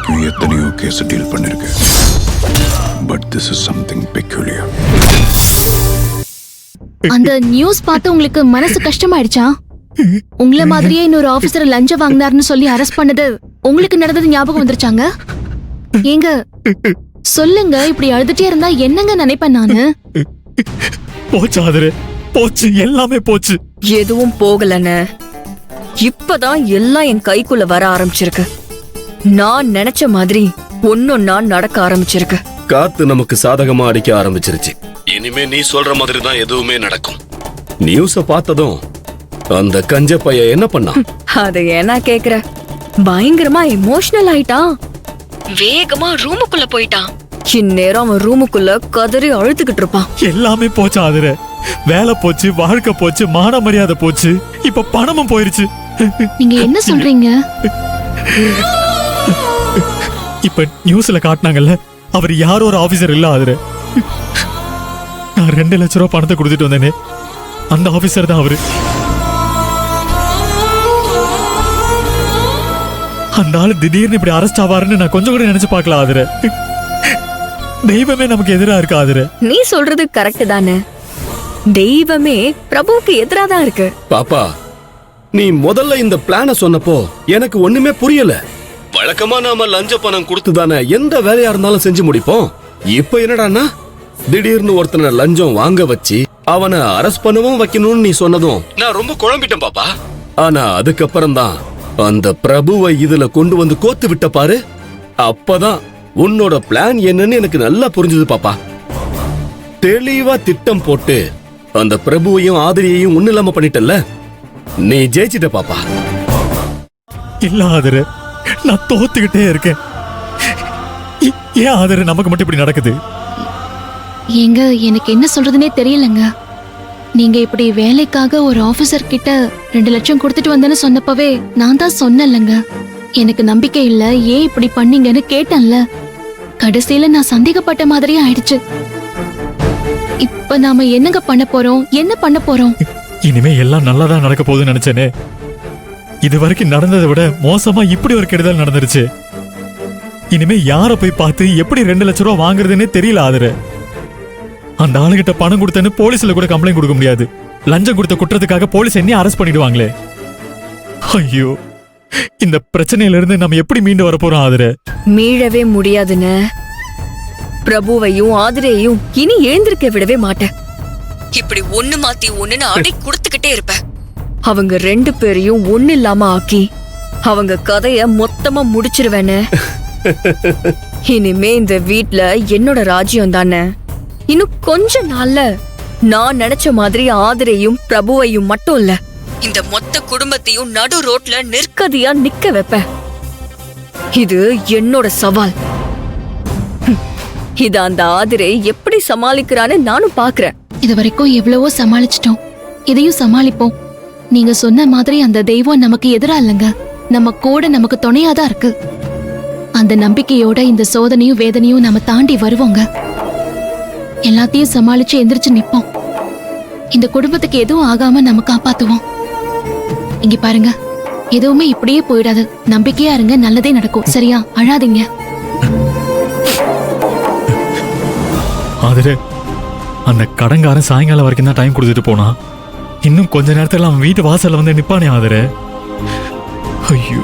வரைக்கும் எத்தனையோ case deal பண்ணிருக்கேன். But this is something peculiar. அந்த நியூஸ் பார்த்து உங்களுக்கு மனசு கஷ்டமாயிடுச்சா? உங்களை மாதிரியே இன்னொரு ஆபீசர் லஞ்சம் வாங்கினார்னு சொல்லி அரெஸ்ட் பண்ணது உங்களுக்கு நடந்தது ஞாபகம் வந்துருச்சாங்க? ஏங்க சொல்லுங்க, இப்படி அழுதுட்டே இருந்தா என்னங்க நினைப்பேன் நானு? போச்சு ஆதரே, போச்சு, எல்லாமே போச்சு. எதுவும் போகலன்னு இப்பதான் எல்லாம் என் கைக்குள்ள வர ஆரம்பிச்சிருக்கு. நான் நினைச்ச மாதிரி ஒன்னொன்னா நடக்க ஆரம்பிச்சிருக்கு. காத்து நமக்கு சாதகமா அடிக்க ஆரம்பிச்சிருச்சு. இனிமே நீ சொல்ற மாதிரி தான் எதுவுமே நடக்கும். நியூஸ பார்த்ததும் அந்த கஞ்ச பைய என்ன பண்ணா? அத ஏன்னா கேக்குற? பயங்கரமா எமோஷனல் ஆயிட்டான். வேகமா ரூமுக்குள்ள போயிட்டான். இந்நேரம் அவன் ரூமுக்குள்ள கதறி அழுத்துக்கிட்டு இருப்பான். எல்லாமே போச்சு ஆதரே. வேலை போச்சு, வாழ்க்கை போச்சு, மான மரியாதை போச்சு, இப்ப பணமும் போயிருச்சு. நீங்க என்ன சொல்றீங்க? இப்ப நியூஸ்ல காட்டினாங்கல்ல, அவர் யாரோ ஒரு ஆபீசர் இல்ல ஆதரே. நான் 2 லட்சம் ரூபாய் பணத்தை கொடுத்துட்டு வந்தேனே, அந்த ஆபீசர் தான் அவரு. அந்த ஆளு திடீர்னு இப்படி அரெஸ்ட் ஆவாருன்னு நான் கொஞ்சம் கூட நினைச்சு பார்க்கல ஆதரே. தெய்வமே நமக்கு எதிரா இருக்கு ஆதரே. நீ சொல்றது கரெக்ட் தானே. தெய்வமே பிரபுவுக்கு எதிரா தான் இருக்கு. பாப்பா, நீ முதல்ல இந்த பிளான சொன்னப்போ எனக்கு ஒண்ணுமே புரியல. வழக்கமா நாம லஞ்ச பணம் கொடுத்து தானே எந்த வேலையா இருந்தாலும் செஞ்சு முடிப்போம். இப்ப என்னடான்னா திடீர்னு ஒருத்தனை லஞ்சம் வாங்க வச்சு அவனை அரெஸ்ட் பண்ணவும் வைக்கணும்னு நீ சொன்னதும் நான் ரொம்ப குழம்பிட்டேன் பாப்பா. ஆனா அதுக்கப்புறம் தான் அந்த பிரபுவை இதுல கொண்டு வந்து கோத்து விட்ட பாரு. அப்பதான் உன்னோட பிளான் என்னன்னு எனக்கு நல்லா புரிஞ்சது பாப்பா. தெளிவா திட்டம் போட்டு அந்த பிரபுவையும் ஆதிரியையும் ஒண்ணு இல்லாம பண்ணிட்டல்ல, நீ ஜெயிச்சிட்ட பாப்பா. இல்ல ஆதரே, நான் தோத்துக்கிட்டே இருக்கேன். ஏன் ஆதரே நமக்கு மட்டும் இப்படி நடக்குது? ஏங்க எனக்கு என்ன சொல்றதுனே தெரியலங்க. நீங்க இப்படி வேலைக்காக ஒரு ஆபீசர் கிட்ட 2 லட்சம் கொடுத்துட்டு வந்தேன்னு சொன்னப்பவே நான் தான் சொன்னேன்லங்க, எனக்கு நம்பிக்கை இல்ல, ஏன் இப்படி பண்ணீங்கன்னு கேட்டேன்ல. கடைசியில நான் சந்தேகப்பட்ட மாதிரியே ஆயிடுச்சு. இப்ப நாம என்னங்க பண்ண போறோம்? என்ன பண்ண போறோம்? இனிமே எல்லாம் நல்லாதான் நடக்க போகுதுன்னு நினைச்சேனே, இது வரைக்கும் நடந்ததை விட மோசமா இப்படி ஒரு கெடுதல் நடந்துருச்சு. இனிமே யார போய் பார்த்து எப்படி 2 லட்சம் ரூபாய் வாங்குறதுன்னே தெரியல ஆதரே. அந்த ஆளுகிட்ட பணம் கொடுத்தேன்னு போலீஸ்ல கூட கம்ப்ளைண்ட் கொடுக்க முடியாது. லஞ்சம் கொடுத்த குற்றத்துக்காக போலீஸ் என்ன அரெஸ்ட் பண்ணிடுவாங்களே. ஐயோ, இந்த பிரச்சனையில இருந்து நம்ம எப்படி மீண்டு வர போறோம் ஆதரே? மீளவே முடியாதுன்னு பிரபுவையும் ஆதிரையும் இனி எழுந்திருக்க விடவே மாட்டேன். இப்படி ஒண்ணு மாத்தி ஒண்ணுன்னு அடி கொடுத்துக்கிட்டே இருப்ப. அவங்க 2 பேரையும் ஒண்ணு இல்லாம ஆக்கி அவங்க கதைய மொத்தமா முடிச்சிருவேன்னு. இனிமே இந்த வீட்ல என்னோட ராஜ்யம் தானே. இன்னும் கொஞ்ச நாள்ல நான் நினைச்ச மாதிரி ஆதிரையும் பிரபுவையும் மட்டும் இல்ல, இந்த மொத்த குடும்பத்தையும் நடு ரோட்ல நிற்கதியா நிக்க வைப்ப. இது என்னோட சவால். இத அந்த ஆதிரை எப்படி சமாளிக்கிறான்னு நானும் பாக்குறேன். இது வரைக்கும் எவ்வளவோ சமாளிச்சிட்டோம், இதையும் சமாளிப்போம். நீங்க சொன்ன மாதிரி அந்த தெய்வம் நமக்கு எதிரா இல்லைங்க, நம்ம கூட நமக்கு துணையாதான் இருக்கு. அந்த நம்பிக்கையோட இந்த சோதனையும் வேதனையும் நம்ம தாண்டி வருவோங்க. எல்லாத்தையும் சமாளிச்சு எந்திரிச்சு நிப்போம். இந்த குடும்பத்துக்கு எதுவும் ஆகாம நம்ம காப்பாத்துவோம். இங்க பாருங்க, எதுவுமே இப்படியே போயிடாது. நம்பிக்கையா இருங்க, நல்லதே நடக்கும். சரியா? அழாதீங்க. ஆதரே, அந்த கடங்காரன் சாயங்காலம் வரைக்கும் தான் டைம் கொடுத்துட்டு போனா. இன்னும் கொஞ்ச நேரத்துல அவன் வீட்டு வாசல்ல வந்து நிப்பானே ஆதரே. ஐயோ.